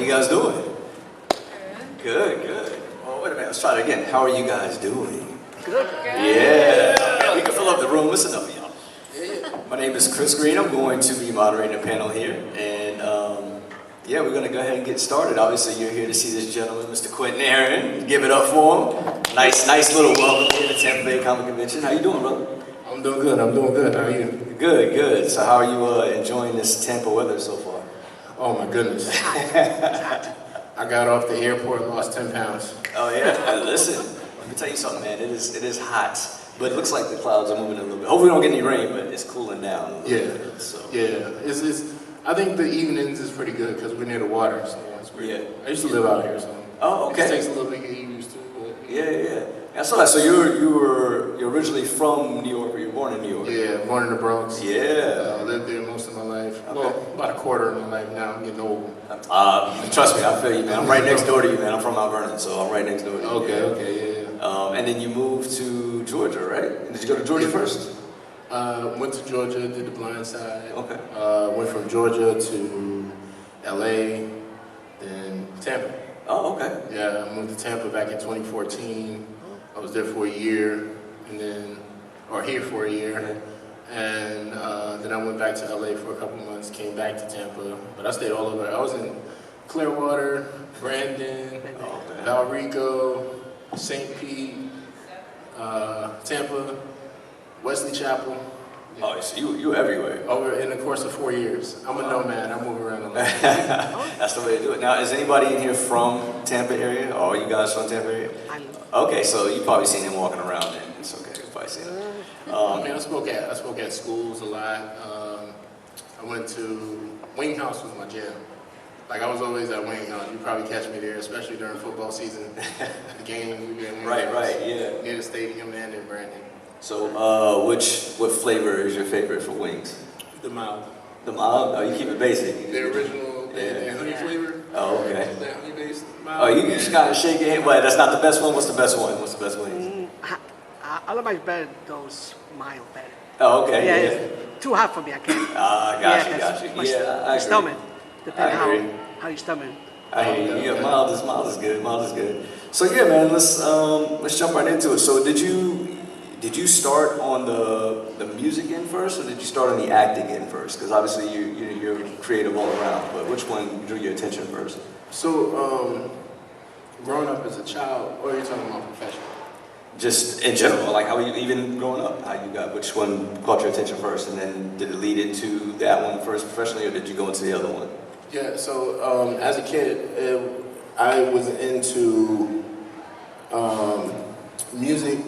you guys doing? Good, good. Well, wait a minute, let's try it again. How are you guys doing? Good. Yeah, we can fill up the room. Listen up, y'all. My name is Chris Green. I'm going to be moderating the panel here. And yeah, we're going to go ahead and get started. Obviously, you're here to see this gentleman, Mr. Quentin Aaron. Give it up for him. Nice little welcome here to Tampa Bay Comic Convention. How you doing, brother? I'm doing good. How are you? Good, good. So how are you enjoying this Tampa weather so far? Oh my goodness. I got off the airport, lost 10 pounds. Oh yeah? Listen, let me tell you something, man. It is hot. But it looks like the clouds are moving a little bit. Hopefully we don't get any rain, but it's cooling down a little bit. So. Yeah. I think the evenings is pretty good because we're near the water, so it's pretty good. I used to live out here, so it takes a little bit to get used to. But Yeah. I saw that. So you're originally from New York, or you were born in New York? Yeah, born in the Bronx. Yeah. I lived there most of my life. Okay. Well, about a quarter of my life now. I'm getting old. Trust me, I feel you, man. I'm right next door to you, man. I'm from Mount Vernon, so I'm right next door to you. Okay, yeah. And then you moved to Georgia, right? Did you go to Georgia first? Went to Georgia, did the blind side. Okay. Went from Georgia to LA, then Tampa. Oh, okay. Yeah, I moved to Tampa back in 2014. I was there for a year, here for a year, and then I went back to LA for a couple months, came back to Tampa, but I stayed all over. I was in Clearwater, Brandon, Valrico, St. Pete, Tampa, Wesley Chapel. Yeah. Oh, so you everywhere. Over in the course of 4 years. I'm a nomad. I move around a lot. That's the way to do it. Now, is anybody in here from Tampa area? Or are you guys from Tampa area? Okay, so you probably seen him walking around then. It's okay, you probably seen him. I spoke at schools a lot. I went to Wing House was my jam. Like I was always at Wing House. You probably catch me there, especially during football season. The games we get in Wing House. Right, yeah. Near the stadium and in Brandon. So, what flavor is your favorite for wings? The mild. The mild? Oh, you keep it basic. The original, the honey flavor. Oh, okay. The honey based mild. Oh, you just kind of shake your head. Well, that's not the best one. What's the best one? What's the best one? I like my better those mild better. Oh, okay. Yeah. Too hot for me. I can't. Got you. Yeah, I agree. Stomach. Depending how you stomach. I hear you. Yeah, mild is good. Mild is good. So yeah, man, let's jump right into it. So did you start on the music end first, or did you start on the acting end first? Because obviously you're creative all around, but which one drew your attention first? So, growing up as a child, or are you talking about professional? Just in general, like how you even growing up, how you got which one caught your attention first, and then did it lead into that one first professionally, or did you go into the other one? Yeah. So as a kid, I was into music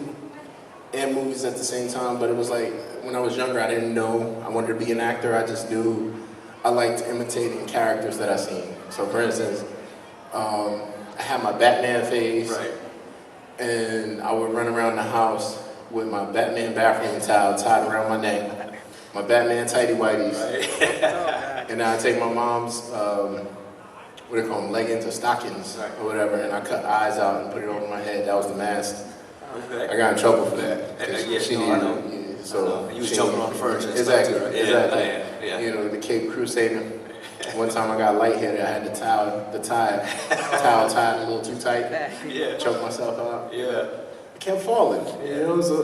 and movies at the same time, but it was like when I was younger, I didn't know I wanted to be an actor. I just knew I liked imitating characters that I seen. So for instance, I had my Batman phase, right, and I would run around the house with my Batman bathroom towel tied around my neck, my Batman tighty whities, right. and I'd take my mom's what do they call them, leggings or stockings or whatever, and I cut eyes out and put it over my head. That was the mask. Okay. I got in trouble for that. I know. So you was jumping on the furniture. Exactly. Yeah. You know, the Cape Crusader. One time I got lightheaded. I had the towel tied a little too tight. Yeah. Choked myself out. Yeah. I kept falling. You know. So,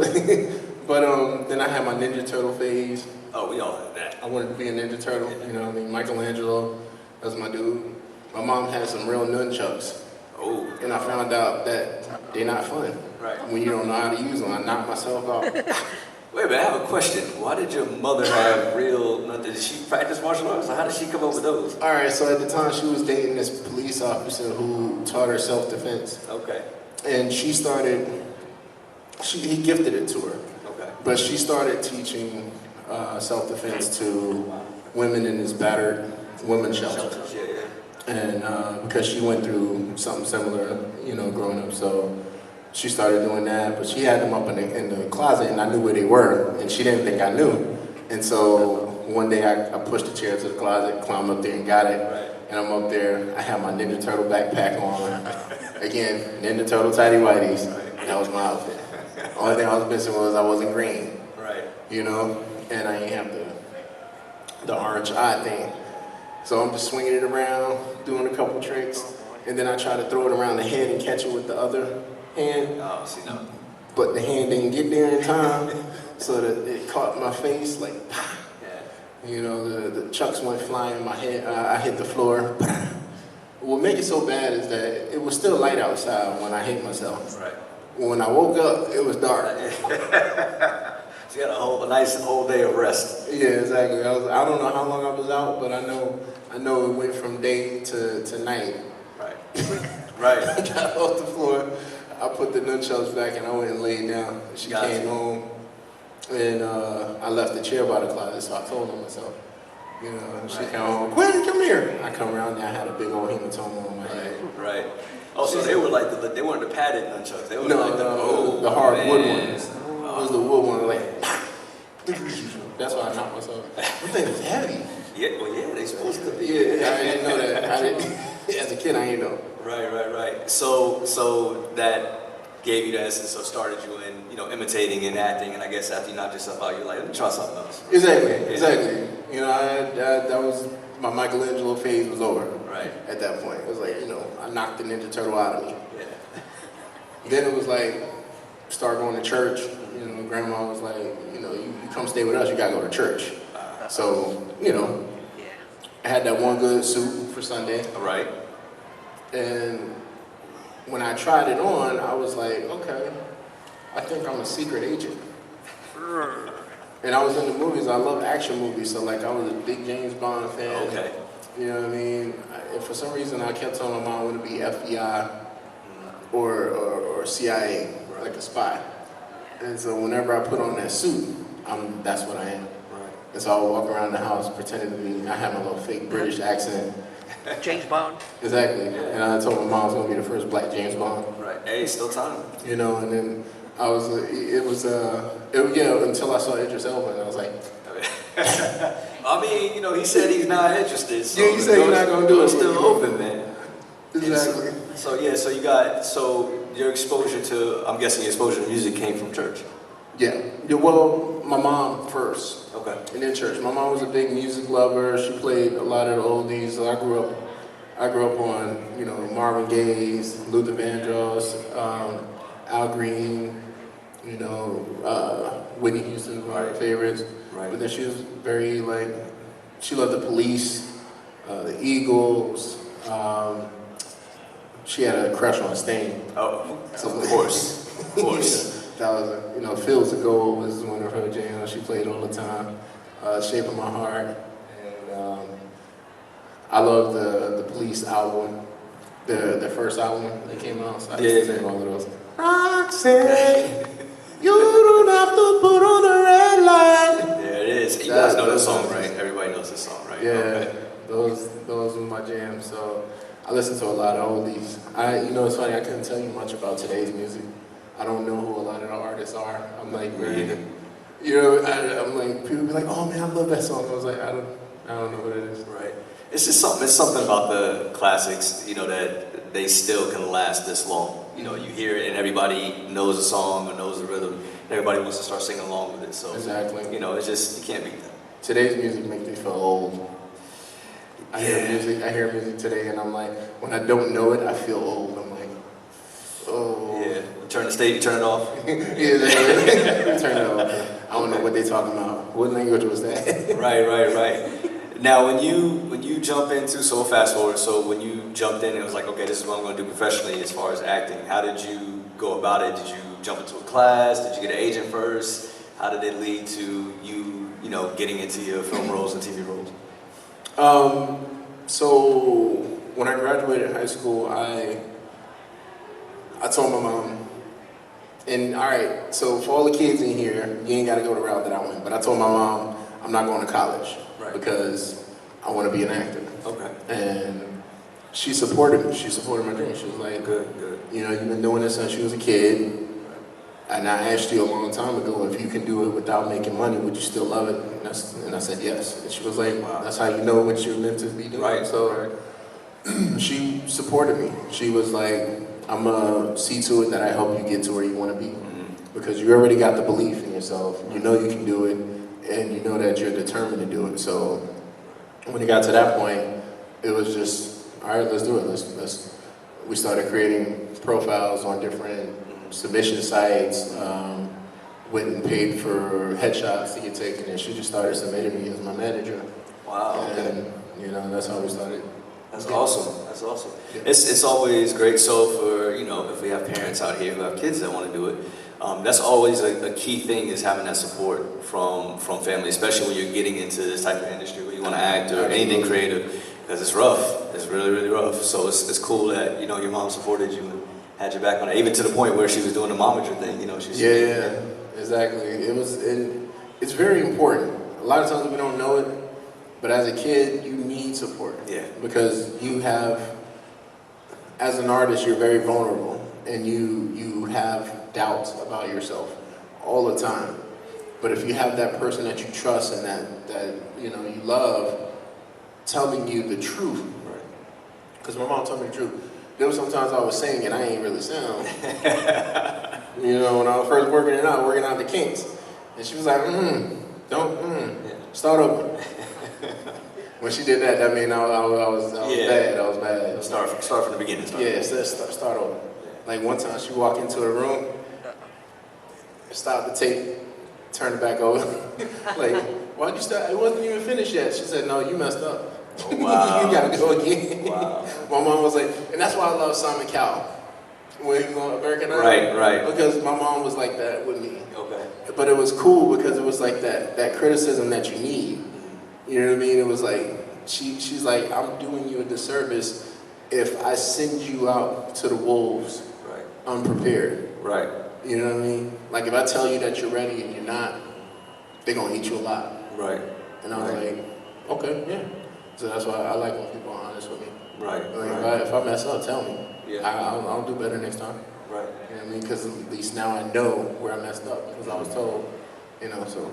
but then I had my Ninja Turtle phase. Oh, we all had that. I wanted to be a Ninja Turtle. You know, I mean, Michelangelo. That was my dude. My mom had some real nunchucks. Oh. And I found out that they're not fun. Right. When you don't know how to use them, I knocked myself out. Wait a minute, I have a question. Why did your mother have did she practice martial arts? Or how did she come up with those? All right, so at the time she was dating this police officer who taught her self-defense. Okay. And he gifted it to her. Okay. But she started teaching self-defense to women in this battered women's shelter. Yeah. And because she went through something similar, you know, growing up, so she started doing that. But she had them up in the closet, and I knew where they were, and she didn't think I knew. And so one day I pushed the chair to the closet, climbed up there and got it. Right. And I'm up there, I had my Ninja Turtle backpack on. Again, Ninja Turtle tighty whities. That was my outfit. Only thing I was missing was I wasn't green. Right. You know? And I didn't have the orange eye thing. So I'm just swinging it around, doing a couple tricks, and then I try to throw it around the head and catch it with the other hand. Oh, see, no. But the hand didn't get there in time, so that it caught my face like, Yeah. you know, the chucks went flying in my head. I hit the floor. What made it so bad is that it was still light outside when I hit myself. Right. When I woke up, it was dark. So you got a nice whole day of rest. Yeah, exactly. I don't know how long I was out, but I know it went from day to night. Right. Right. I got off the floor, I put the nunchucks back, and I went and laid down. She came home, and I left the chair by the closet, so I told her myself. You know, and she came home, Quinn, come here. I come around there, I had a big old hematoma on my head. Right. Oh, so they were like they weren't the padded nunchucks. They were like the hard wood ones. It was the wood one, like. That's why I knocked myself. That thing was heavy. Yeah, well, yeah, they supposed to be. Yeah, I didn't know that. As a kid, I didn't know. Right. So that gave you the essence of started you in, imitating and acting, and I guess after you knocked yourself out, you're like, let me try something else. Exactly. You know, that was, my Michelangelo phase was over. Right. At that point. It was like, I knocked the Ninja Turtle out of me. Yeah. Then it was like, start going to church. Grandma was like, you come stay with us, you gotta go to church. So, I had that one good suit for Sunday. Right. And when I tried it on, I was like, okay, I think I'm a secret agent. And I was in the movies, I love action movies, so like I was a big James Bond fan. Okay. You know what I mean? And for some reason I kept telling my mom I want to be FBI or CIA, like a spy. And so whenever I put on that suit, that's what I am. Right. And so I would walk around the house pretending to be, I had my little fake British accent. James Bond. Exactly. And I told my mom I was going to be the first black James Bond. Right. Hey, still time. And then I was, until I saw Idris Elba, and I was like. I mean, he said he's not interested. So yeah, he said he's not going to do it. It's still open, man. Exactly. So your exposure to, I'm guessing your exposure to music came from church. Yeah. Well, my mom first. Okay. And then church. My mom was a big music lover. She played a lot of the oldies. So I grew up on, Marvin Gaye's, Luther Vandross, Al Green, Whitney Houston, one of my favorites. Right. But then she was very she loved the Police, the Eagles. She had a crush on Sting. Oh, So, of course. That was Fields of Gold was one of her jams. She played all the time. Shape of My Heart. And I love the Police album, the first album that came out. So I used to sing all of those. Roxanne, you don't have to put on the red light. There it is. You guys know this song, right? Everybody knows this song, right? Yeah, Okay. those were my jams. So I listen to a lot of oldies. It's funny. I couldn't tell you much about today's music. I don't know who a lot of the artists are. I'm like, man, I'm like, people be like, oh man, I love that song. I was like, I don't know what it is. Right. It's just something about the classics, that they still can last this long. You hear it and everybody knows the song or knows the rhythm. And everybody wants to start singing along with it. So Exactly. It's just, you can't beat that. Today's music makes me feel old. I hear music today, and I'm like, when I don't know it, I feel old. I'm like, oh. Yeah. You turn the stage, you turn it off. Yeah, turn it off. I don't know what they talking about. What language was that? Right. Now, when you jump into, so fast forward, so when you jumped in, it was like, okay, this is what I'm going to do professionally as far as acting. How did you go about it? Did you jump into a class? Did you get an agent first? How did it lead to you, getting into your film roles and TV roles? So when I graduated high school, I told my mom, and all right, so for all the kids in here, you ain't got to go the route that I went, but I told my mom, I'm not going to college because I want to be an actor. Okay. And she supported me. She supported my dream. She was like, good. You've been doing this since you was a kid. And I asked you a long time ago if you can do it without making money, would you still love it? And I said yes. And she was like, wow, that's how you know what you're meant to be doing. Right. So she supported me. She was like, I'm going to see to it that I help you get to where you want to be. Because you already got the belief in yourself. You know you can do it, and you know that you're determined to do it. So when it got to that point, it was just, all right, let's do it. We started creating profiles on different submission sites, went and paid for headshots to get taken, and she just started submitting me as my manager. Wow. And, you know, that's how we started. That's awesome. That's awesome. Yeah. It's always great. So for, you know, if we have parents out here who have kids that want to do it, that's always a key thing, is having that support from family, especially when you're getting into this type of industry where you want to act or anything creative, because it's rough. It's really, really rough. So it's cool that, you know, your mom supported you and had your back on it, even to the point where she was doing the momager thing, you know. Yeah, exactly. It's very important. A lot of times we don't know it, but as a kid, you need support. Yeah. Because you have, as an artist, you're very vulnerable, and you have doubts about yourself all the time. But if you have that person that you trust and that you know you love, telling you the truth, because my mom told me the truth. There were sometimes I was saying and I ain't really sound. You know, when I was first working out the kinks, and she was like, start over. When she did that, that mean I was bad. I was bad. Start from the beginning. Start over. Like one time, she walked into the room, stopped the tape, turned it back over. Like, why'd you start? It wasn't even finished yet. She said, "No, you messed up. Oh, wow. You gotta go again." Wow. My mom was like, and that's why I love Simon Cowell when he was on American Idol. Right. Because my mom was like that with me. Okay. But it was cool because it was like that criticism that you need. You know what I mean? It was like, she's like, I'm doing you a disservice if I send you out to the wolves unprepared. Right. You know what I mean? Like if I tell you that you're ready and you're not, they're gonna eat you alive. Right. And I was like, okay, yeah. So that's why I like when people are honest with me. Right. Like if I mess up, tell me. Yeah. I'll do better next time. Right. You know what I mean? Because at least now I know where I messed up because I was told, you know, so.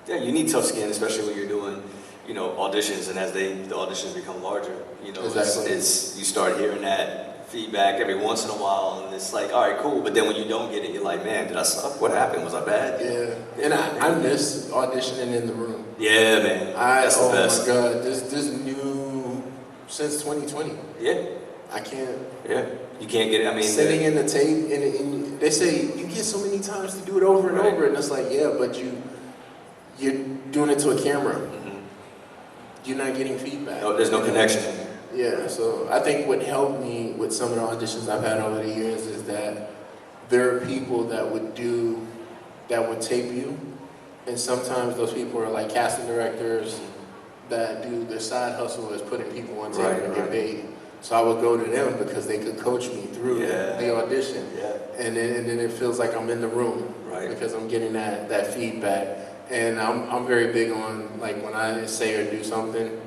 Yeah, you need tough skin, especially when you're doing, you know, auditions, and as the auditions become larger, you know, Exactly. it's you start hearing that feedback every once in a while, and it's like, all right, cool, but then when you don't get it, you're like, man, did I suck? What happened? Was I bad? Yeah, and I miss auditioning in the room. Yeah, man, that's the best. Oh my God, this new, since 2020. Yeah. I can't. Yeah, you can't get it, I mean. Sitting in the tape, and they say, you get so many times to do it over and over, and it's like, yeah, but you're doing it to a camera. Mm-hmm. You're not getting feedback. No, there's no connection. Yeah, so I think what helped me with some of the auditions I've had over the years is that there are people that would tape you, and sometimes those people are like casting directors that do their side hustle as putting people on tape and get paid. So I would go to them because they could coach me through the audition. Yeah. And then it feels like I'm in the room because I'm getting that feedback. And I'm very big on, like, when I say or do something,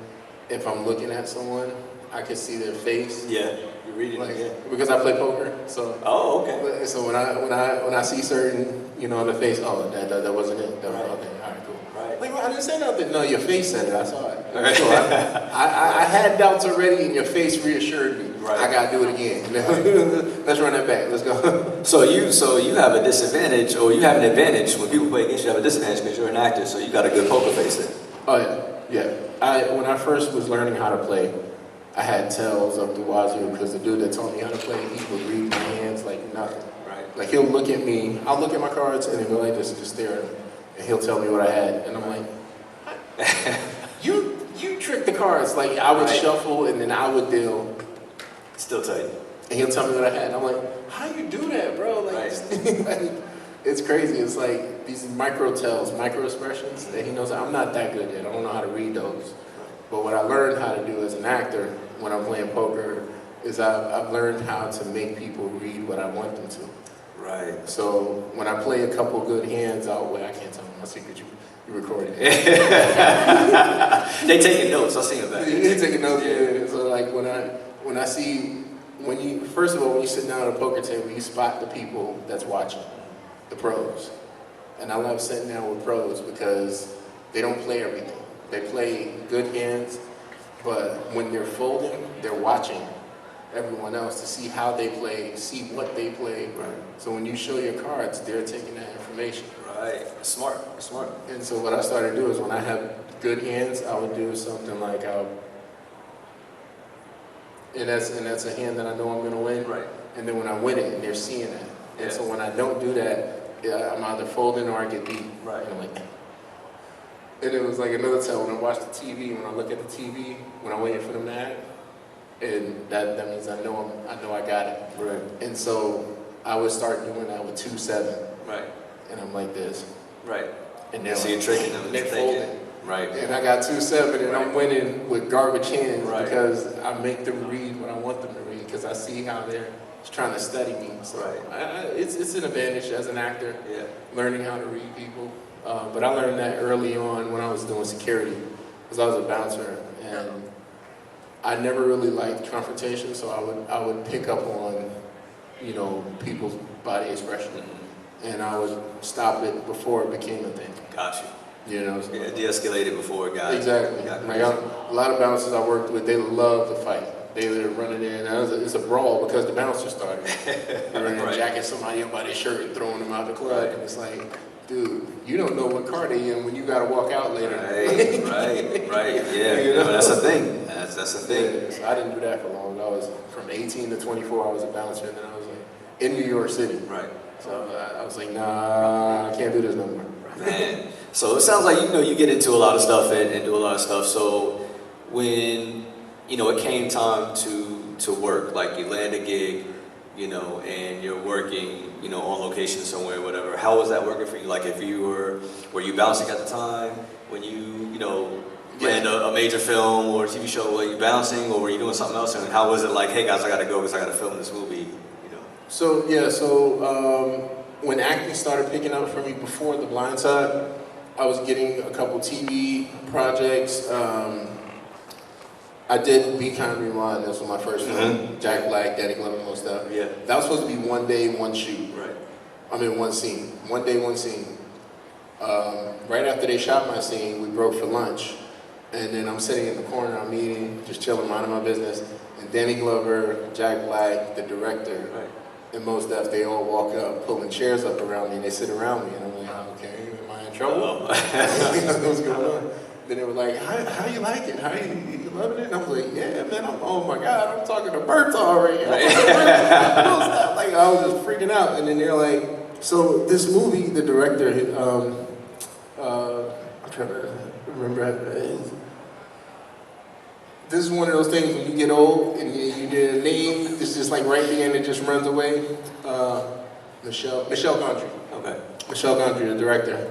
if I'm looking at someone, I can see their face. Yeah, you're reading like, it. Because I play poker, so. Oh, okay. So when I see certain, you know, on the face, oh, that wasn't it. That was, okay, all right, cool. Right. Like, well, I didn't say nothing. No, your face said it. I saw it. So I had doubts already, and your face reassured me. Right. I gotta do it again. Let's run that back. Let's go. So you have a disadvantage, or you have an advantage when people play against you. You have a disadvantage because you're an actor, so you got a good poker face then. Oh yeah. When I first was learning how to play, I had tells of the wazoo because the dude that taught me how to play, he would read my hands like nothing. Right. Like he'll look at me, I'll look at my cards and he'll go like this and just stare at them, and he'll tell me what I had, and I'm like, you tricked the cards. Like I would shuffle and then I would deal. Still tell you. And he'll tell me what I had. And I'm like, how you do that, bro? Like, it's crazy. It's like these micro tells, micro expressions that he knows. I'm not that good at. I don't know how to read those. But what I learned how to do as an actor when I'm playing poker is I've learned how to make people read what I want them to. Right. So when I play a couple good hands out, well, I can't tell them my secret. You recorded it. They taking notes. I see it back. They taking notes. Yeah. So like when I see, first of all, when you sit down at a poker table, you spot the people that's watching, the pros. And I love sitting down with pros because they don't play everything. They play good hands, but when they're folding, they're watching. everyone else to see how they play, see what they play. Right. So when you show your cards, they're taking that information. Right. Smart. Smart. And so what I started to do is when I have good hands, I would do something like and that's a hand that I know I'm gonna win. Right. And then when I win it, and they're seeing that. And Yeah. so when I don't do that, I'm either folding or I get beat. Right. And I'm like, and it was like another time when I watch the TV, when I look at the TV, when I'm waiting for them to act, and that means I know I got it. Right. And so I would start doing that with 2-7. Right. And I'm like this. Right. And they're So you're tricking them. they're into folding. thinking. Right. And I got 2-7, and I'm winning with garbage hands Right. because I make them read what I want them to read because I see how they're trying to study me. So Right. it's an advantage as an actor, Yeah. learning how to read people. But I learned that early on when I was doing security because I was a bouncer, and I never really liked confrontation, so I would pick up on, people's body expression, and I would stop it before it became a thing. Got you. You know, Yeah, de-escalated before it got exactly. got Like crazy. a lot of bouncers I worked with, they love to fight. They were running in. It's a brawl because the bouncer started. They're running Right. jacking somebody up by their shirt and throwing them out the club, Right. and it's like, dude, you don't know what car they in when you got to walk out later. Right. Yeah. You know? That's a thing. That's a thing. Yeah, so I didn't do that for long. I was from 18 to 24. I was a bouncer, and then I was like in New York City. Right. So I was like, nah, I can't do this no more. Man. So it sounds like you get into a lot of stuff and do a lot of stuff. So when it came time to work, like you land a gig, and you're working, on location somewhere, whatever. How was that working for you? Like if you were you bouncing at the time when you land a major film or TV show? Were you bouncing or were you doing something else? And how was it like? Hey guys, I got to go because I got to film this movie. So when acting started picking up for me before The Blind Side, I was getting a couple TV projects. I did Be Kind Rewind. That was my first film. Jack Black, Danny Glover, and all stuff. Yeah. That was supposed to be one day, one shoot. Right. I mean, one scene. One day, one scene. Right after they shot my scene, we broke for lunch. And then I'm sitting in the corner, I'm eating, just chilling, minding my business. And Danny Glover, Jack Black, the director, Right. and most of they all walk up, pulling chairs up around me, and they sit around me. And I'm like, okay, am I in trouble? What's going on? Then they were like, how you like it? How you loving it? And I was like, yeah, man, oh my God, I'm talking to Bertha right now. Like, I was just freaking out. And then they're like, so this movie, the director, I'm trying to remember, this is one of those things when you get old and you get a name, it's just like right there and it just runs away. Michelle Gondry. Okay. Michelle Gondry, the director.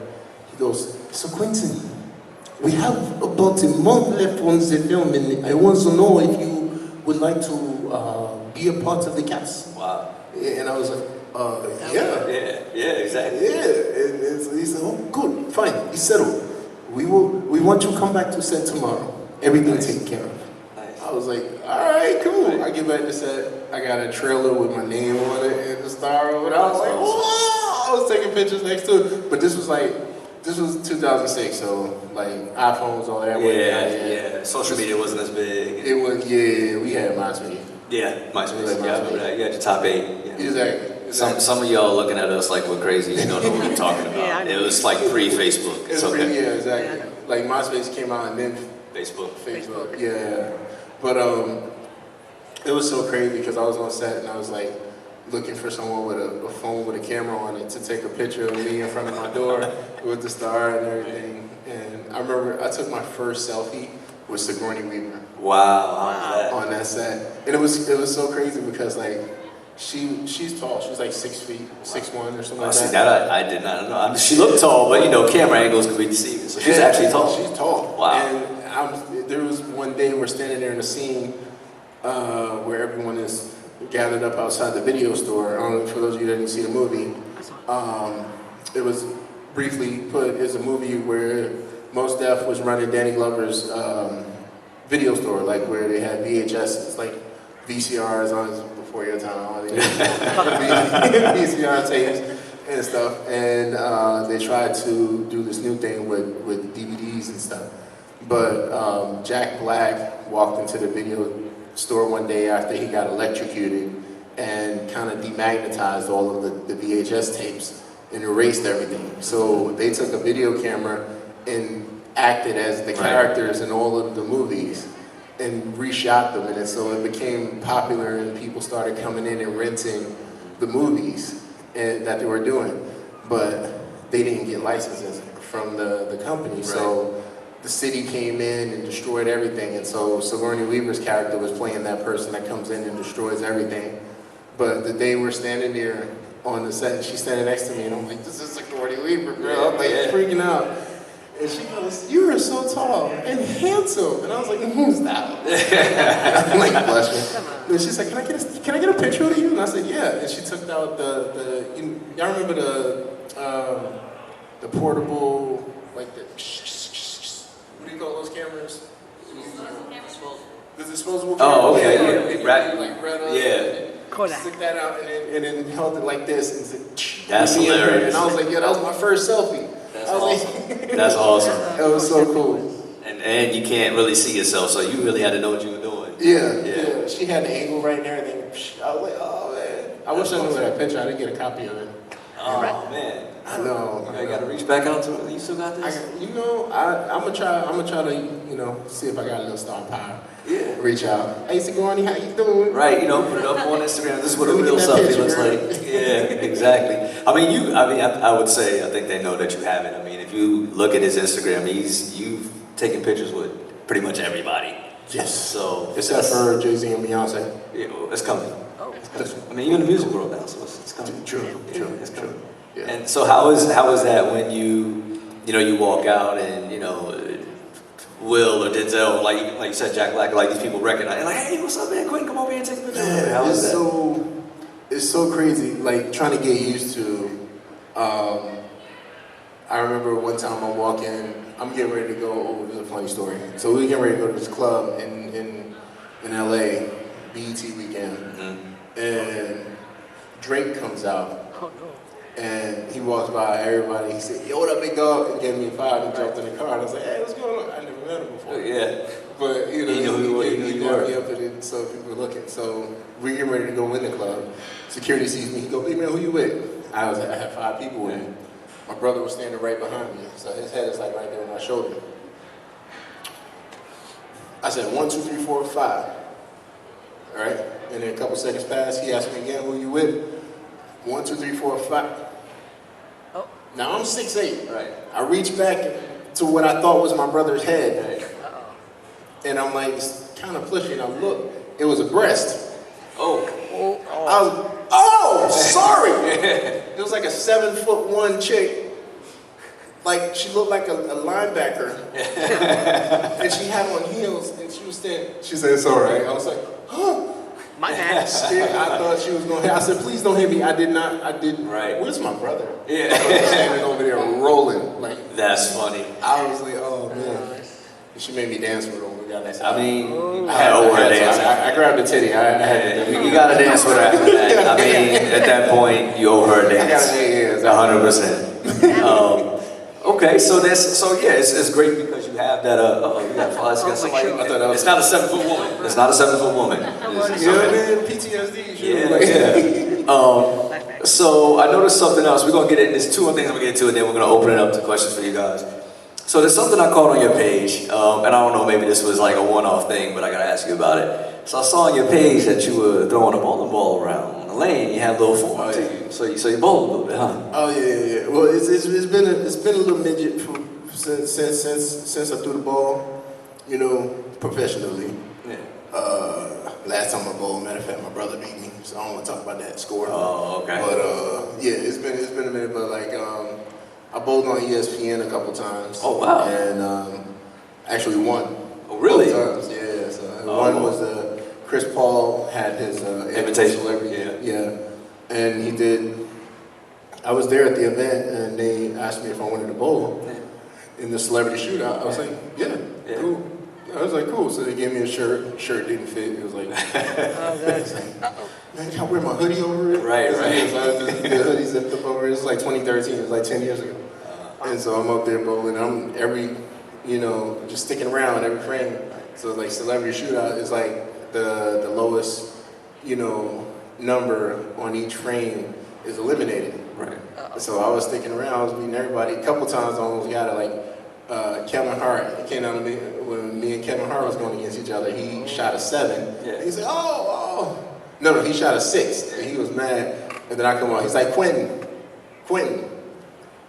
He goes, so Quentin, we have about a month left on the film, and I want to know if you would like to be a part of the cast. Wow. And I was like, yeah. Yeah, exactly. Yeah. And so he said, oh, good, fine, it's settled. We want you to come back to set tomorrow. Everything taken care of. Nice. I was like, all right, cool. I get back to set. I got a trailer with my name on it and the star of it. I was like, whoa! I was taking pictures next to it. But this was 2006, so like iPhones, all that. Yeah. Social media wasn't as big. It was, we had MySpace. Yeah, MySpace. Like Yeah, I remember that. You had your top 8. Yeah. Exactly. Some of y'all looking at us like we're crazy. You don't know what we're talking about. Yeah, I know. It was like pre-Facebook. It's okay. Yeah, exactly. Like MySpace came out and then Facebook. Yeah. But it was so crazy because I was on set and I was like looking for someone with a phone with a camera on it to take a picture of me in front of my door with the star and everything. And I remember I took my first selfie with Sigourney Weaver. Wow. On that set. And it was so crazy because like she's tall. She's like 6 feet, 6'1" or something like See, that. that I did not know. I mean, she looked tall, but camera angles could be deceiving. So she's actually tall. She's tall. Wow. And there was one day we're standing there in a scene where everyone is gathered up outside the video store. I don't know, for those of you that didn't see the movie, it was briefly put as a movie where Mos Def was running Danny Glover's video store, like where they had VHSs, like VCRs on before your time, all these VCR tapes and stuff, and they tried to do this new thing with DVDs and stuff. But Jack Black walked into the video store one day after he got electrocuted and kind of demagnetized all of the VHS tapes and erased everything. So they took a video camera and acted as the characters in all of the movies and reshot them, and so it became popular and people started coming in and renting the movies that they were doing. But they didn't get licenses from the company, so the city came in and destroyed everything, and so Sigourney Weaver's character was playing that person that comes in and destroys everything. But the day we're standing there on the set, and she's standing next to me, and I'm like, this is Sigourney Weaver, girl. I'm like freaking out. And she goes, you are so tall and handsome. And I was like, who's that? I'm like blushing. And she's like, can I get a picture of you? And I said, yeah. And she took out y'all remember the portable, like the, what do you call those cameras? The disposable camera. Oh, okay, yeah. Yeah. Stick that out and then held it like this and said, that's hilarious. And I was like, yeah, that was my first selfie. That's awesome. That's awesome. That was so cool. And you can't really see yourself, so you really had to know what you were doing. Yeah. She had the angle right there, and then I was like, oh man. I wish I knew that picture. I didn't get a copy of it. Oh man. I know. I gotta reach back out to it. You still got this? I'm gonna try to, see if I got a little star power. Yeah. Reach out. Hey Sigourney, how you doing? Right, put it up on Instagram. This is what a real selfie looks like. Yeah, exactly. I would say, I think they know that you have it. I mean, if you look at his Instagram, you've taken pictures with pretty much everybody. Yes. So except for Jay-Z and Beyonce. Yeah, well, it's coming. I mean, you're in the music world now, so it's coming. True. It's coming. Yeah. And so how is that when you walk out and Will or Denzel, like you said, Jack Black, like these people recognize, and like, hey, what's up, man? Quentin, come over here and take a picture. Man, how is that? It's so crazy, like trying to get used to. I remember one time I'm walking, I'm getting ready to go. This is a funny story. So we getting ready to go to this club in LA, BET weekend, and Drake comes out. Oh no. And he walks by everybody, he said, yo, what up, big dog? And gave me a five and jumped in the car. And I was like, hey, what's going on? I never met him before. Yeah. But, He knew who you were. Me up and so people were looking. So we're getting ready to go in the club. Security sees me. He goes, hey, man, who you with? I had 5 people with me. My brother was standing right behind me. So his head is like right there on my shoulder. I said, 1, 2, 3, 4, 5. All right? And then a couple seconds passed. He asked me again, who you with? 1, 2, 3, 4, 5. Oh. Now I'm 6'8". Right. I reach back to what I thought was my brother's head. Uh-oh. And I'm like, it's kind of pushy, and I look. It was a breast. Oh. I was, sorry. It was like a 7'1" chick. Like, she looked like a linebacker. And she had on heels, and she was standing. She said, it's all right. I was like, huh. My bad. I thought she was going to hit. I said, please don't hit me. I didn't. Right. Where's my brother? Yeah. I was standing over there rolling. Like, That's funny. I was like, oh, man. She made me dance with her when we got inside. I mean, I had over her dance. I grabbed the titty. I had to. You gotta dance with her after that. I mean, at that point, you owe her a dance. I got 100%. Okay, so it's great because you have that. You got somebody. It's not a 7-foot woman. It's not a 7-foot woman. Man, PTSD. Yeah. So I noticed something else. We're gonna get it. There's 2 more things I'm gonna get to, and then we're gonna open it up to questions for you guys. So there's something I caught on your page, and I don't know, maybe this was like a one-off thing, but I gotta ask you about it. So I saw on your page that you were throwing a bowling ball around on the lane. You had a little form to you, so you bowled a little bit, huh? Oh yeah. Well, it's been a little midget since I threw the ball, professionally. Yeah. Last time I bowled, matter of fact, my brother beat me, so I don't want to talk about that score. Oh, okay. But yeah, it's been a minute, but like I bowled on ESPN a couple times. Oh wow. And actually won. Oh really? Both times, yeah. So one was Chris Paul had his invitation. Yeah. And he did. I was there at the event, and they asked me if I wanted to bowl in the celebrity shootout. I was like, yeah. Cool. I was like, cool. So they gave me a shirt. Shirt didn't fit. It was like, man, can I wear my hoodie over it? Right. So the hoodie zipped up over it. It was like 2013. It was like 10 years ago. And so I'm up there bowling. I'm just sticking around every frame. So like celebrity shootout is like the lowest, number on each frame is eliminated. Right. So I was sticking around, I was beating everybody. A couple times I almost got it, like Kevin Hart. It came down to me when me and Kevin Hart was going against each other. He shot a 7. Yeah. He said, oh. No, he shot a 6. And he was mad. And then I come on, he's like, Quentin,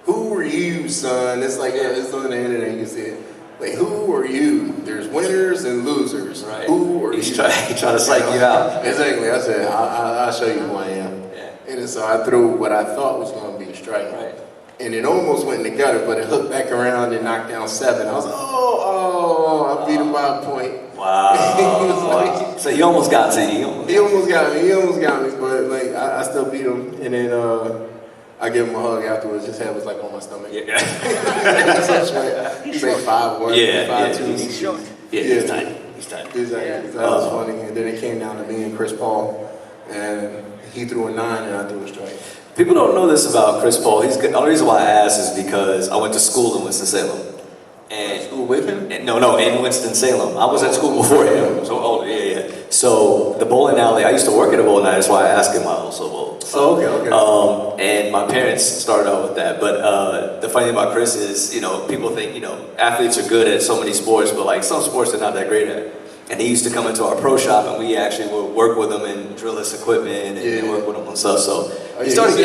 who are you, son? It's like, it's on the internet, you can see it. Like, who are you? There's winners and losers. Right. Who are you? He's trying to psych you out. Exactly. I said, I'll show you who I am. Yeah. And so I threw what I thought was going to be a strike. Right. And it almost went in the gutter, but it hooked back around and knocked down 7. I was like, I beat him by a point. Wow. He was like, so he almost got to you. He almost got me, but like I still beat him. And then I gave him a hug afterwards. His head was like on my stomach. Yeah. He's like 5'1", Yeah, 5'2". He's short. Yeah, he's tight. He's tight. Exactly. That was funny. And then it came down to me and Chris Paul, and he threw a 9 and I threw a strike. People don't know this about Chris Paul. The only reason why I asked is because I went to school in Winston-Salem. And School with him? No, in Winston-Salem. I was at school before him. So older, yeah. So the bowling alley, I used to work at a bowling alley, that's why I asked him also bowl. So, okay. And my parents started out with that. But the funny thing about Chris is, people think, athletes are good at so many sports, but like some sports they're not that great at. And he used to come into our pro shop, and we actually would work with him and drill his equipment and work with him and stuff. So he started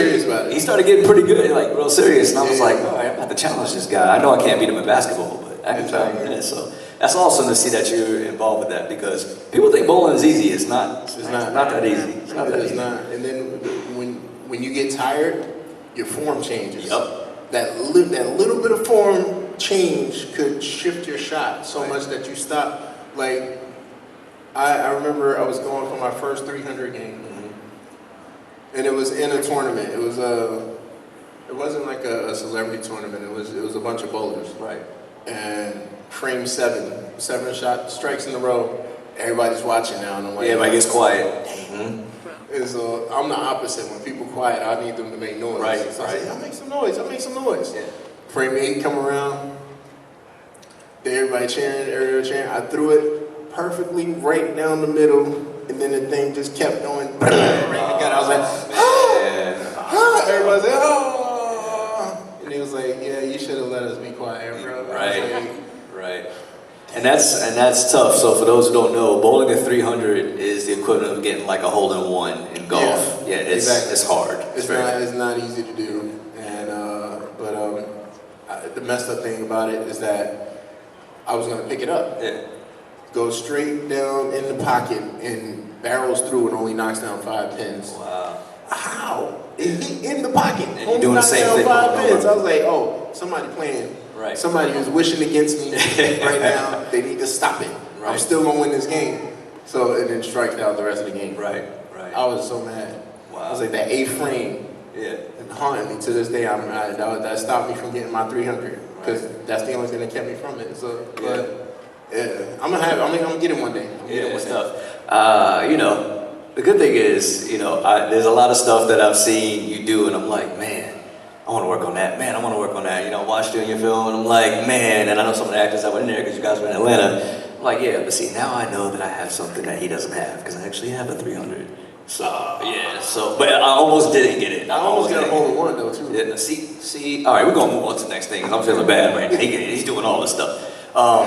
getting pretty good, like real serious. And I was like, all right, I'm about to challenge this guy. I know I can't beat him in basketball, but I can try him. So that's awesome to see that you're involved with that, because people think bowling is easy. It's not. It's not that easy. It's not that easy. And then when you get tired, your form changes. Yep. That little bit of form change could shift your shot so much that you stop. Like, I remember I was going for my first 300 game, and it was in a tournament. It wasn't like a celebrity tournament. It was a bunch of bowlers. Right. And frame 7 shot strikes in a row. Everybody's watching now, and I'm like, everybody gets quiet. And so I'm the opposite. When people quiet, I need them to make noise. Right. So I say, I'll make some noise. Yeah. Frame 8 come around. Everybody cheering. I threw it perfectly right down the middle, and then the thing just kept going. Right again. I was like, everybody's like, oh. And he was like, yeah, you should have let us be quiet, bro. Right. And that's tough. So for those who don't know, bowling at 300 is the equivalent of getting like a hole-in-1 in golf. Yeah, it's hard. It's not easy to do. And the messed up thing about it is that I was gonna pick it up. Yeah. Go straight down in the pocket and barrels through and only knocks down 5 pins. Wow. How? In the pocket. And you're doing the same thing. 5 pins. I was like, somebody playing. Right. Somebody who's wishing against me right now. They need to stop it. Right. I'm still gonna win this game. So, and then strikes out the rest of the game. Right. I was so mad. Wow. I was like, that 8 frame. Yeah. It haunted me to this day. That stopped me from getting my 300 because that's the only thing that kept me from it. So, I'm gonna get it one day. It's tough. The good thing is, there's a lot of stuff that I've seen you do, and I'm like, man, I want to work on that. Man, I want to work on that. Watched you in your film, and I'm like, man, and I know some of the actors that were in there because you guys were in Atlanta. I'm like, yeah, but see, now I know that I have something that he doesn't have because I actually have a 300. So, but I almost didn't get it. I almost got a hole-in-1 though, too. Yeah, see, all right, we're going to move on to the next thing because I'm feeling bad right now. He's doing all this stuff.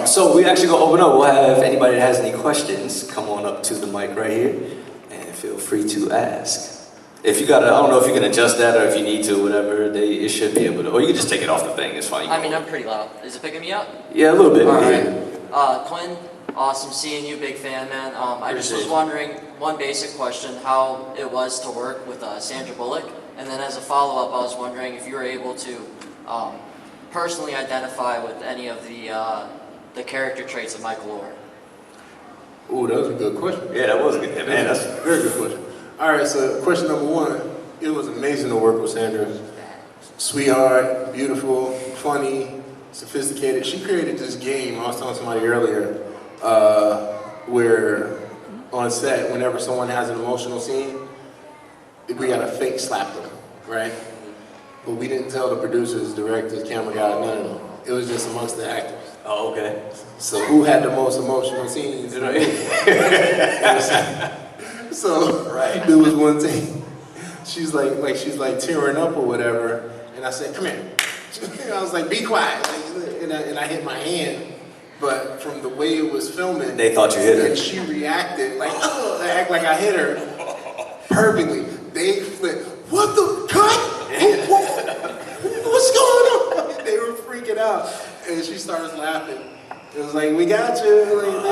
So we actually going to open up. We'll have anybody that has any questions come on up to the mic right here and feel free to ask. If you got, I don't know if you can adjust that or if you need to, whatever, it should be able to, or you can just take it off the thing, it's fine. I'm pretty loud. Is it picking me up? Yeah, a little bit. All right. Quinn, awesome seeing you, big fan, man. I just was wondering, one basic question, how it was to work with Sandra Bullock, and then as a follow-up, I was wondering if you were able to personally identify with any of the character traits of Michael Oher. Ooh, that was a good question. Yeah, that was good, man. That's a very good question. All right, so question number 1, it was amazing to work with Sandra. Sweetheart, beautiful, funny, sophisticated. She created this game, I was telling somebody earlier, where on set, whenever someone has an emotional scene, we gotta fake slap them, right? but we didn't tell the producers, directors, camera guys, none of them. It was just amongst the actors. Oh, okay. So who had the most emotional scenes? So Right. there was one thing. She's like tearing up or whatever, and I said, "Come here." And I was like, "Be quiet," and I hit my hand. But from the way it was filming, They thought you hit her. and she reacted like, "Oh," I act like I hit her perfectly. They flipped. What the cut? What's going on? They were freaking out, and she starts laughing. It was like, "We got you." Like,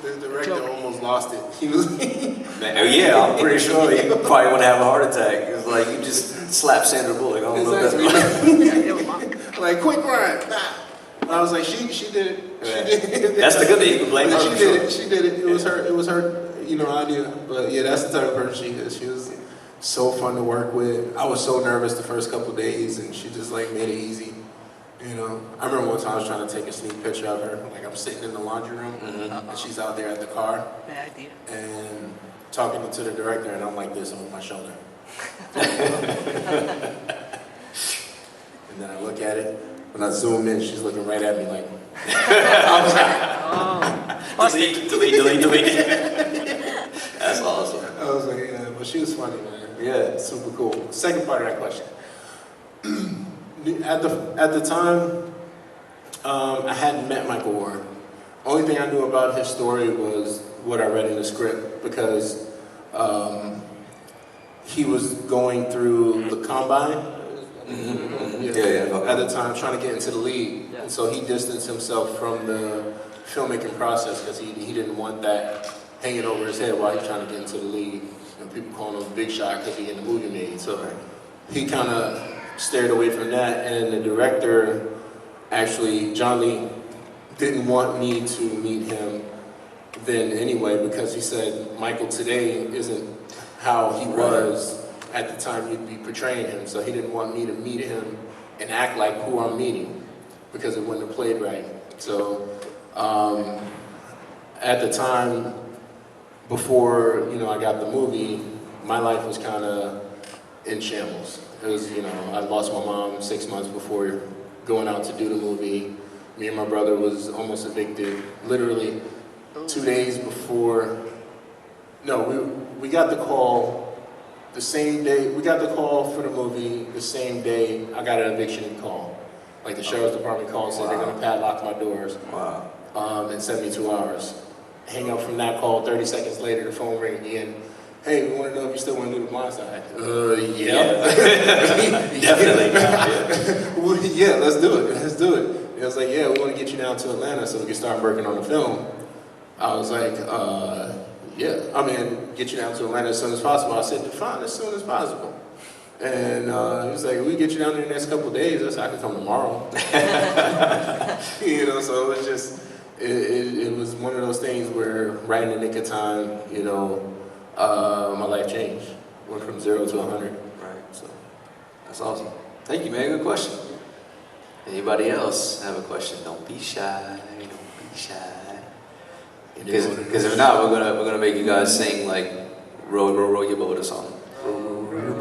the director almost lost it. He was. Man, yeah, I'm pretty sure he probably want to have a heart attack. It was like you just slapped Sandra Bullock. I don't know if that's Like, "Quick run!" Nah. I was like, she did it. She did it. That's the good thing. You can blame her. She did it. She did it. It was her. Idea. But yeah, that's the type of person she is. She was so fun to work with. I was so nervous the first couple days, and she just like made it easy. I remember one time I was trying to take a sneak picture of her. Like I'm sitting in the laundry room, and she's out there at the car, Bad idea. and talking to the director, and I'm like this over my shoulder. And then I look at it. When I zoom in, she's looking right at me like. Delete. That's awesome. I was like, yeah, but she was funny, man. Yeah. Super cool. Second part of that question. At the time, I hadn't met Michael Warren. Only thing I knew about his story was what I read in the script because he was going through the combine. At the time, trying to get into the league. And so he distanced himself from the filmmaking process because he didn't want that hanging over his head while he's trying to get into the league. And people calling him Big Shot because he getting the movie made. So he kind of stayed away from that. And the director, actually, John Lee, didn't want me to meet him then anyway because he said, Michael today isn't how he was at the time you'd be portraying him. So he didn't want me to meet him and act like who I'm meeting because it wouldn't have played right. So at the time, before I got the movie, my life was kind of in shambles. It was, I lost my mom 6 months before going out to do the movie. Me and my brother was almost evicted. Literally 2 days before. No, we got the call the same day. We got the call for the movie the same day I got an eviction call. Like the sheriff's department called and said they're gonna padlock my doors. Wow. In 72 hours. Hang up from that call, 30 seconds later, the phone rang again. Hey, we want to know if you still want to do the Blind Side. Yeah. Definitely. Well, yeah, let's do it. It was like, yeah, we want to get you down to Atlanta so we can start working on the film. I was like, get you down to Atlanta as soon as possible. I said, fine, as soon as possible. And he was like, we get you down there in the next couple of days. I said, I can come tomorrow. So it was just, it was one of those things where right in the nick of time, my life changed. Went from 0 to 100. Right. So that's awesome. Thank you, man. Good question. Anybody else have a question? Don't be shy. Don't be shy. Because if not, we're gonna make you guys sing like "Row, row, row your boat" or something.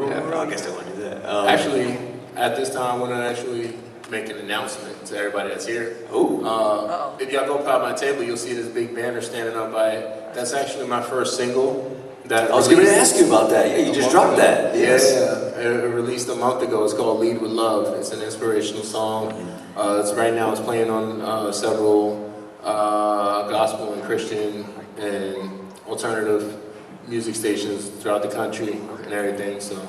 Yeah, I guess they want to do that. Actually, at this time, I want to actually make an announcement to everybody that's here. Ooh. If y'all go by my table, you'll see this big banner standing up by it. That's actually my first single. That I was going to ask you about that. Yeah, you just dropped that. Yes. Yeah, it released a month ago. It's called "Lead with Love." It's an inspirational song. Right now, it's playing on several gospel and Christian and alternative music stations throughout the country and everything. So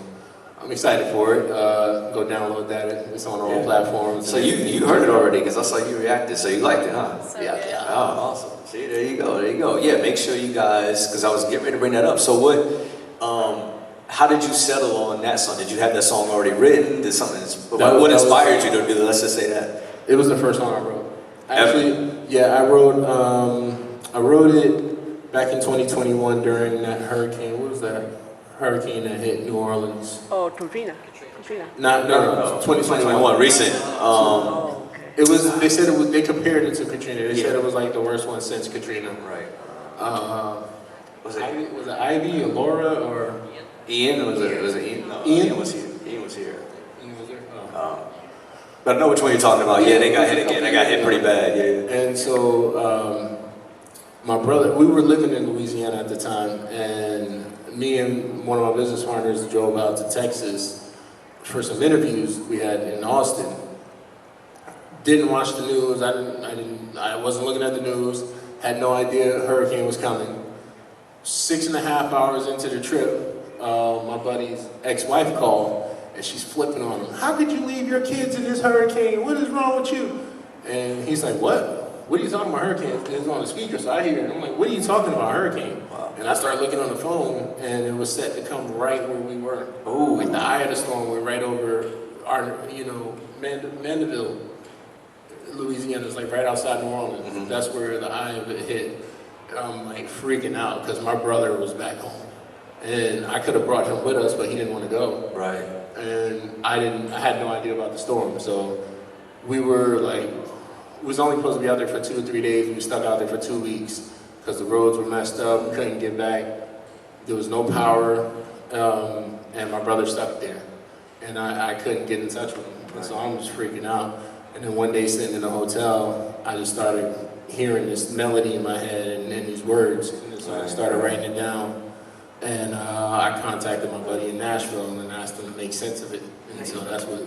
I'm excited for it. Go download that. It's on all platforms. So you heard it already because I saw you reacted. So you liked it, huh? So Yeah. good. Oh, awesome. See, there you go. Yeah, make sure you guys, because I was getting ready to bring that up. So how did you settle on that song? Did you have that song already written? Did something? What inspired you to do that? Let's just say that. It was the first song I wrote. Actually, yeah, I wrote it back in 2021 during that hurricane. What was that hurricane that hit New Orleans? Oh, Katrina. No, 2021. Recent. Oh, okay. It was. They said it was. They compared it to Katrina. They said it was like the worst one since Katrina. Right. Was it Ivy or Laura or Ian? Was it Ian? No, Ian? Ian was here. But I know which one you're talking about. Yeah, they got hit again. They got hit pretty bad. Yeah. And so my brother, we were living in Louisiana at the time, and me and one of my business partners drove out to Texas for some interviews we had in Austin. Didn't watch the news. I wasn't looking at the news. Had no idea a hurricane was coming. 6.5 hours into the trip, my buddy's ex-wife called, and she's flipping on him. How could you leave your kids in this hurricane? What is wrong with you? And he's like, what? What are you talking about, hurricane? It's on the speaker, so I hear it. I'm like, what are you talking about, hurricane? Wow. And I started looking on the phone, and it was set to come right where we were. Oh, like the eye of the storm went right over our, Mandeville, Louisiana. Is like right outside New Orleans. Mm-hmm. That's where the eye of it hit. I'm like freaking out because my brother was back home, and I could have brought him with us, but he didn't want to go. Right. And I had no idea about the storm, so we were like, we was only supposed to be out there for 2 or 3 days. We were stuck out there for 2 weeks because the roads were messed up. We couldn't get back. There was no power, and my brother stuck there, and I couldn't get in touch with him. And so I'm just freaking out. And then one day, sitting in a hotel, I just started hearing this melody in my head and these words, and so I started writing it down. And I contacted my buddy in Nashville and asked him to make sense of it. And so that's what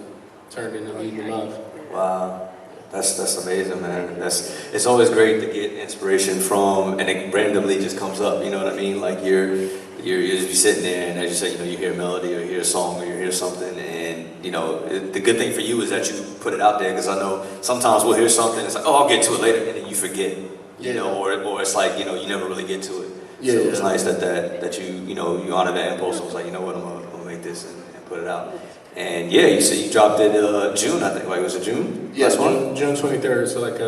turned into Lead to Love. Wow. That's amazing, man. It's always great to get inspiration from, and it randomly just comes up. You know what I mean? Like you're just sitting there, and as you say, you hear a melody or you hear a song or you hear something, and the good thing for you is that you put it out there, because I know sometimes we'll hear something, it's like, oh, I'll get to it later, and then you forget, or it's like you never really get to it. Yeah. So it's nice that you honor that impulse. I was like, you know what, I'm gonna make this and put it out. And yeah, you said you dropped it June, I think. Like, was it June? Yes, June 23rd. So like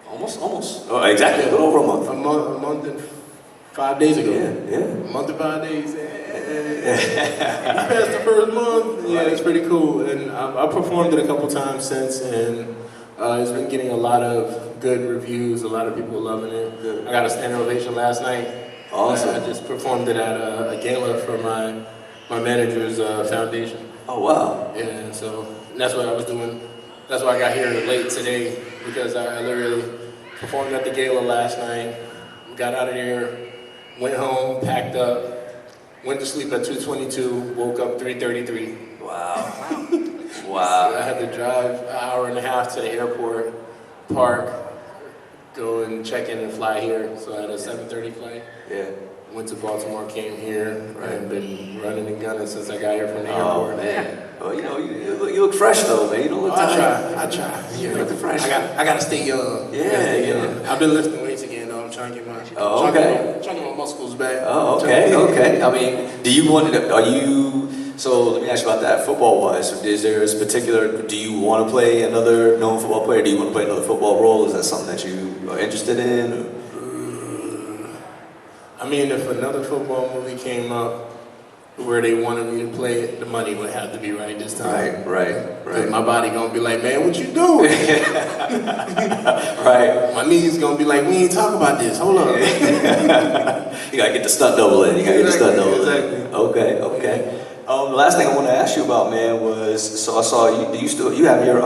almost. Oh, exactly. A little over a month. A month and 5 days ago. Yeah. A month and 5 days. Yeah. Past the first month. Yeah, it's pretty cool. And I performed it a couple times since, and it's been getting a lot of good reviews. A lot of people loving it. Good. I got a standing ovation last night. Awesome. I just performed it at a gala for my manager's foundation. Oh, wow. Yeah, so that's what I was doing. That's why I got here late today, because I literally performed at the gala last night, got out of there, went home, packed up, went to sleep at 2:22, woke up 3:33. Wow. Wow. So I had to drive an hour and a half to the airport, park, go and check in and fly here. So I had a 7:30 flight. Yeah. Went to Baltimore, came here, and been running and gunning since I got here from the airport. Man. Well, you look fresh though, man. You don't look tired. I try. You look fresh. I gotta stay young. Yeah. I've been lifting weights again, though. I'm trying to get my trying to get my muscles back. Oh, okay. I mean, so let me ask you about that, football-wise. Is there a particular, do you want to play another known football player? Do you want to play another football role? Is that something that you are interested in? Or? I mean, if another football movie came up where they wanted me to play it, the money would have to be right this time. Right. My body gonna be like, man, what you doing? Right. My knees gonna be like, we ain't talk about this. Hold on. You gotta get the stunt double in. Exactly. Okay. The last thing I want to ask you about, man, was, so I saw you have your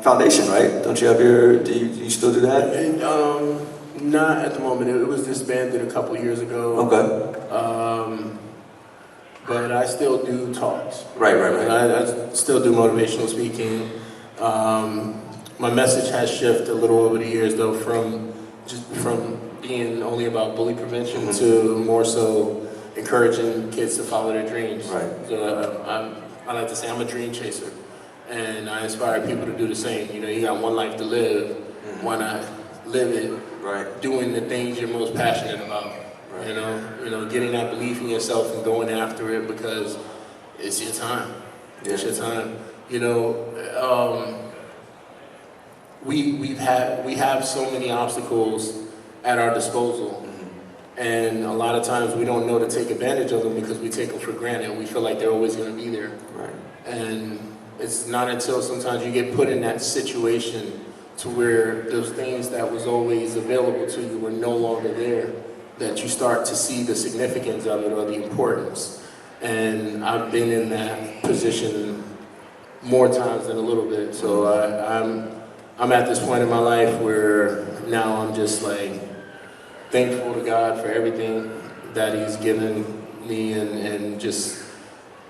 foundation, right? Don't you have do you still do that? And, not at the moment. It was disbanded a couple years ago. Okay. But I still do talks. Right. I still do motivational speaking. My message has shifted a little over the years, though, from being only about bully prevention to more so encouraging kids to follow their dreams. Right. So I like to say I'm a dream chaser, and I inspire people to do the same. You got one life to live. Why not live it? Right. Doing the things you're most passionate about. Right. Getting that belief in yourself and going after it, because it's your time. Yeah. It's your time. We have so many obstacles at our disposal, and a lot of times we don't know to take advantage of them because we take them for granted. We feel like they're always going to be there. Right. And it's not until sometimes you get put in that situation to where those things that was always available to you were no longer there, that you start to see the significance of it or the importance. And I've been in that position more times than a little bit. So I'm at this point in my life where now I'm just like thankful to God for everything that He's given me, and just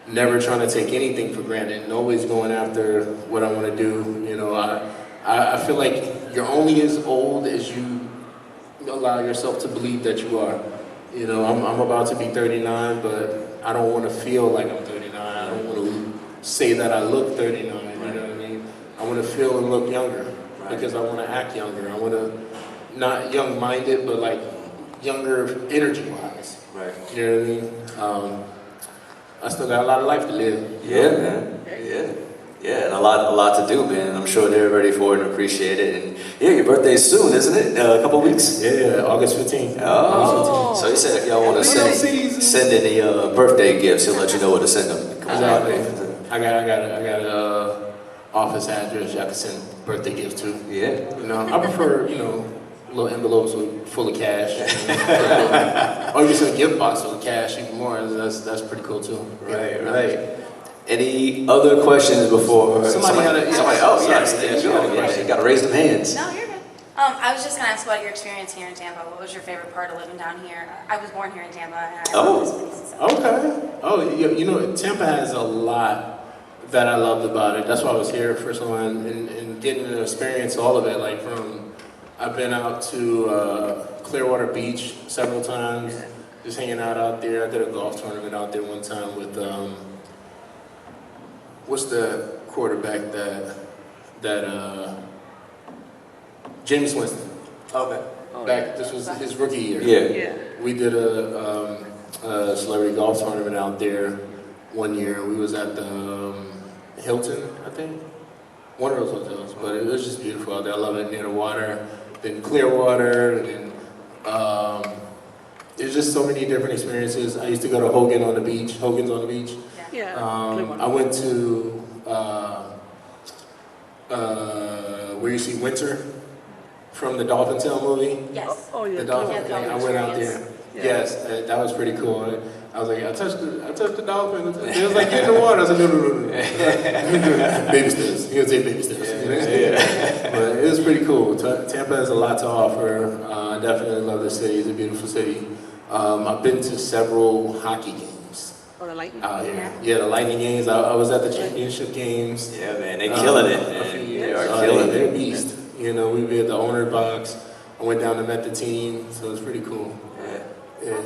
never trying to take anything for granted, and always going after what I want to do. You know, I feel like you're only as old as you allow yourself to believe that you are. You know, I'm about to be 39, but I don't want to feel like I'm 39. I don't want to say that I look 39. You know what I mean? I want to feel and look younger because I want to act younger. I want to, not young-minded, but like younger energy-wise. Right. You know what I mean? I still got a lot of life to live. Yeah, man. Yeah, and a lot to do, man. I'm sure they're ready for it and appreciate it. And yeah, your birthday's soon, isn't it? A couple weeks? Yeah, August 15th. Oh, so he said if y'all want to send any birthday gifts, he'll let you know where to send them. Exactly. I got a office address y'all can send birthday gifts to. Yeah. You know, I prefer, you know, little envelopes full of cash. Or you can send a gift box full of cash even more. That's pretty cool too. Right. Any other questions before somebody? Oh, yes, there you go. Yeah, you got to raise them hands. No, you're good. I was just going to ask about your experience here in Tampa. What was your favorite part of living down here? I was born here in Tampa. And I love this place, so. Okay. Oh, you know, Tampa has a lot that I loved about it. That's why I was here first one, and getting to experience all of it. Like I've been out to Clearwater Beach several times, just hanging out there. I did a golf tournament out there one time with what's the quarterback that James Winston. Okay. This was his rookie year. Yeah. We did a celebrity golf tournament out there one year. We was at the Hilton, I think, one of those hotels. But it was just beautiful out there. I love it, near the water, then Clearwater, and there's just so many different experiences. I used to go to Hogan's on the beach. Yeah. I went to where you see Winter from the Dolphin Tale movie. Yes. Oh, yeah. The dolphin Yeah, the thing. I dolphin went out there. experience. Yeah. Yes, that was pretty cool. I was like, I touched the dolphin. It was like, get in the water. I was like, no. Baby steps. He would say baby steps. But it was pretty cool. Tampa has a lot to offer. I definitely love the city. It's a beautiful city. I've been to several hockey games Oh, the Lightning. out here. Yeah, the Lightning games. I was at the championship games. Yeah, man, they killing it. A few Man. years. They are killing They're it. beast. You know, we were at the owner box. I went down and met the team, so it was pretty cool. Yeah.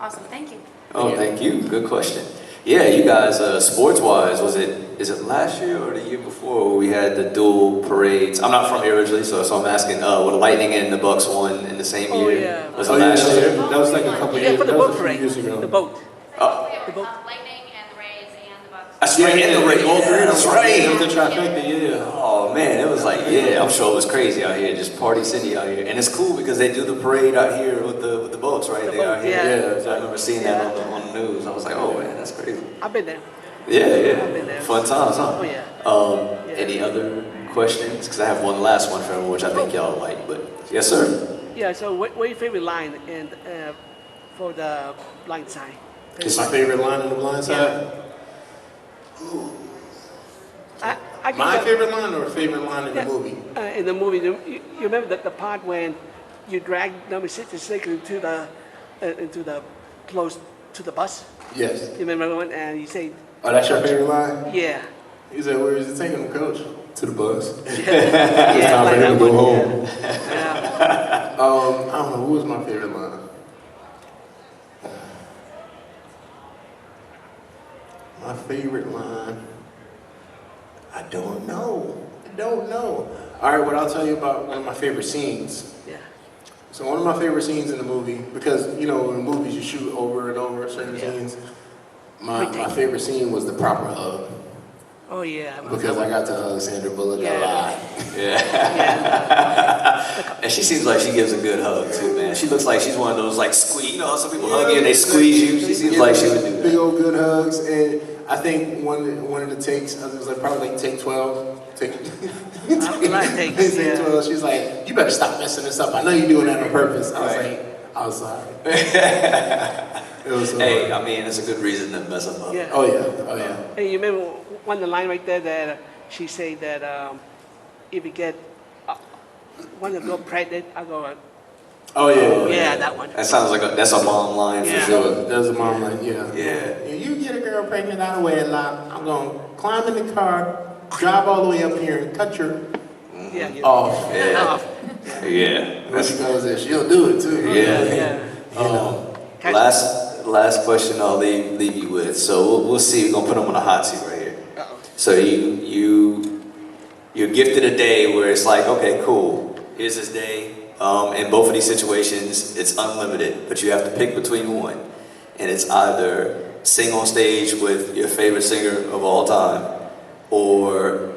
Awesome. Thank you. Oh, thank you. Good question. Yeah, you guys, sports-wise, is it last year or the year before where we had the dual parades? I'm not from here originally, so I'm asking, were the Lightning and the Bucks won in the same Oh, year? yeah. Was it last year? That was like a couple Yeah, years. for the that was boat a few parade. years ago. The boat. Oh, We have boat. Lightning and the Rays and the Bucks. that's right, in the race. All three of them. That's It right. was the trifecta, yeah. Oh man, it was like, yeah, I'm sure it was crazy out here, just party city out here. And it's cool because they do the parade out here with the boats, right? The They out boat, here. yeah. So I remember seeing that on the news. I was like, oh man, that's crazy. I've been there. Yeah. I've been there. Fun times, huh? Oh, yeah. Any other questions? Because I have one last one for everyone, which I think y'all like, but yes, sir. Yeah, so what's your favorite line and for the blind side? It's my favorite line in the blind side. I can My tell- favorite line or favorite line in the movie? In the movie, you remember the part when you drag number 66 into the close to the bus? Yes. You remember when and you say, Oh, that's your favorite line? yeah. He said, where is it taking him, coach? To the bus. Yeah, It's time for like him that to go one, home. Yeah. I don't know, what was my favorite line? My favorite line? I don't know. All right, what I'll tell you about one of my favorite scenes. Yeah. So one of my favorite scenes in the movie, because, you know, in movies you shoot over and over certain scenes. My favorite scene was the proper hug. Oh, yeah. Because I got to hug Sandra Bullock a lot. And she seems like she gives a good hug too, man. She looks like she's one of those like squeeze. You know how some people hug you and they squeeze you. She seems like she would do Big that. old good hugs, and I think one of the takes, it was like probably like take 12. I like takes, Take yeah. 12. She's like, you better stop messing this up. I know you're doing that on purpose. I was like, I'm sorry. It was so Hey, hard. I mean, it's a good reason to mess them up. Yeah. Oh yeah. And you remember one of the line right there that she say that if you get one of the girl pregnant, I go, Oh yeah. yeah, that one. That sounds like that's a mom line for Yeah. sure. There's a mom like, yeah. Yeah. If you get a girl pregnant out of wedlock, I'm gonna climb in the car, drive all the way up here, and cut your Yeah, yeah. off. Yeah. Yeah. When she goes there, she'll do it too. Yeah. Catch- Last question I'll leave you with. So we'll see. We're gonna put them on a hot seat right here. Uh-oh. So you're gifted a day where it's like, okay, cool. Here's this day. In both of these situations, it's unlimited, but you have to pick between one, and it's either sing on stage with your favorite singer of all time, or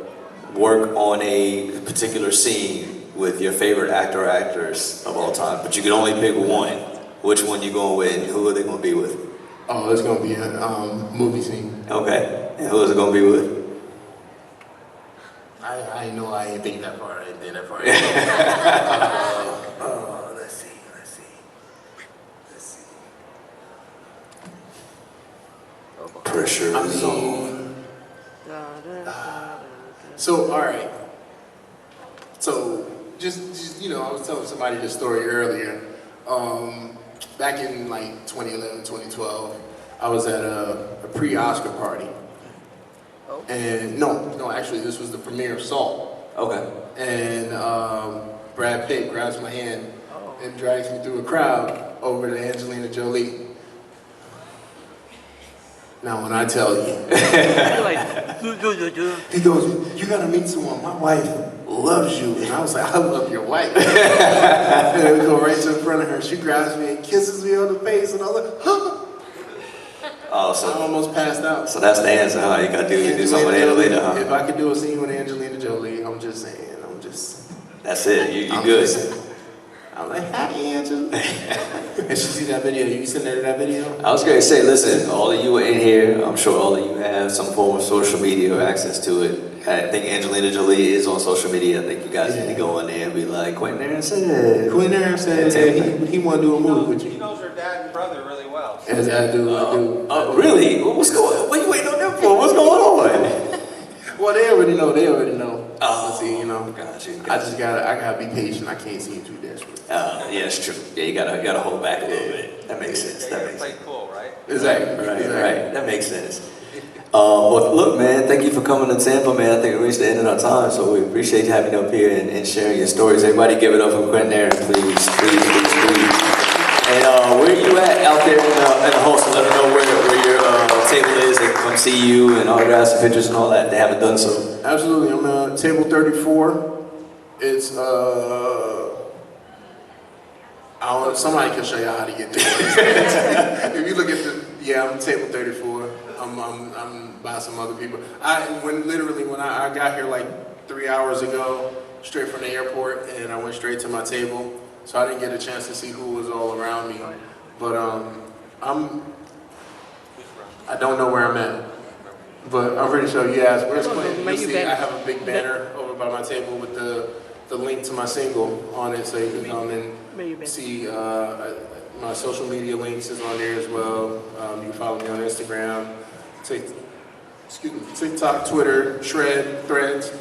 work on a particular scene with your favorite actor or actress of all time. But you can only pick one. Which one you going with, and who are they going to be with? Oh, it's gonna be a movie scene. Okay, and who is it going to be with? I know I ain't think that far. I ain't think that far. Let's see. Pressure I is on. mean, so all right. So just I was telling somebody this story earlier. Back in like 2011, 2012, I was at a pre-Oscar party. Oh. And no, actually this was the premiere of Salt. Okay. And Brad Pitt grabs my hand and drags me through a crowd over to Angelina Jolie. Now when I tell you, You're like, he goes, "You gotta meet someone. My wife loves you." And I was like, "I love your wife." And we go right to the front of her. She grabs me and kisses me on the face, and I was like, "Huh." Oh, I so almost passed out. that's the answer, huh? You got to do something with Angelina Angelina, Jolie, if huh? I could do a scene with Angelina Jolie, I'm just saying, That's it. You I'm good. just- I'm like, "Hi, Angel." And she see that video. You send her that video? I was going to say, listen, all of you are in here. I'm sure all of you have some form of social media or access to it. I think Angelina Jolie is on social media. I think you guys need to go in there and be like, Quentin Aaron said. Quentin Aaron said that he want to do a movie with He you. knows her dad and brother really well. As I do. Oh, really? What's going on? What you waiting on them for? What's going on? Well, they already know. Oh, But see, got you. I gotta be patient. I can't seem too desperate. Yeah, it's true. Yeah, you gotta hold back a little bit. That makes sense. They That gotta makes play sense. cool, right? Exactly. Right. That makes sense. Well, look, man, thank you for coming to Tampa, man. I think we reached the end of our time, so we appreciate having you up here and sharing your stories. Everybody give it up for Quentin Aaron, please. And where are you at out there in the hall? So let them know where your table is. They can come see you and autographs and pictures and all that. They haven't done so. Absolutely. I'm at table 34. It's somebody can show you how to get there. If you look at I'm table 34. I'm by some other people. When I got here like 3 hours ago, straight from the airport, and I went straight to my table, so I didn't get a chance to see who was all around me. But I don't know where I'm at. But I'm pretty sure you asked, where's Quentin? You'll see I have a big banner over by my table with the link to my single on it, so you can come and see my social media links is on there as well. You can follow me on Instagram, TikTok, Twitter, Threads.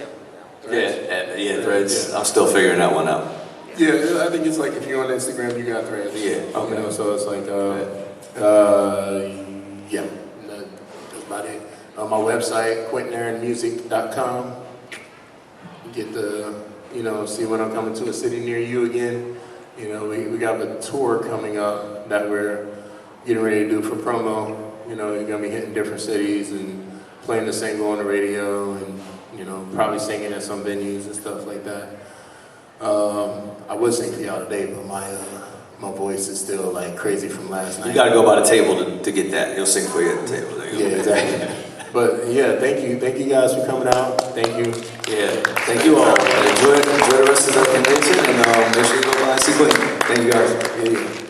Yeah, Threads. I'm still figuring that one out. Yeah, I think it's like if you're on Instagram, you got Threads. Yeah, okay. So it's like, that's about it. On my website, QuentinAaronMusic.com. You get see when I'm coming to a city near you again. We got a tour coming up that we're getting ready to do for promo. You're gonna be hitting different cities and playing the single on the radio and, probably singing at some venues and stuff like that. I would sing for y'all today, but my voice is still like crazy from last night. You gotta go by the table to get that. He'll sing for you at the table. There you go. Yeah, exactly. But yeah, thank you guys for coming out. Thank you. Yeah, thank you all. Enjoy the rest of the convention, and make sure you go by and see Quentin. Thank you guys. Yeah.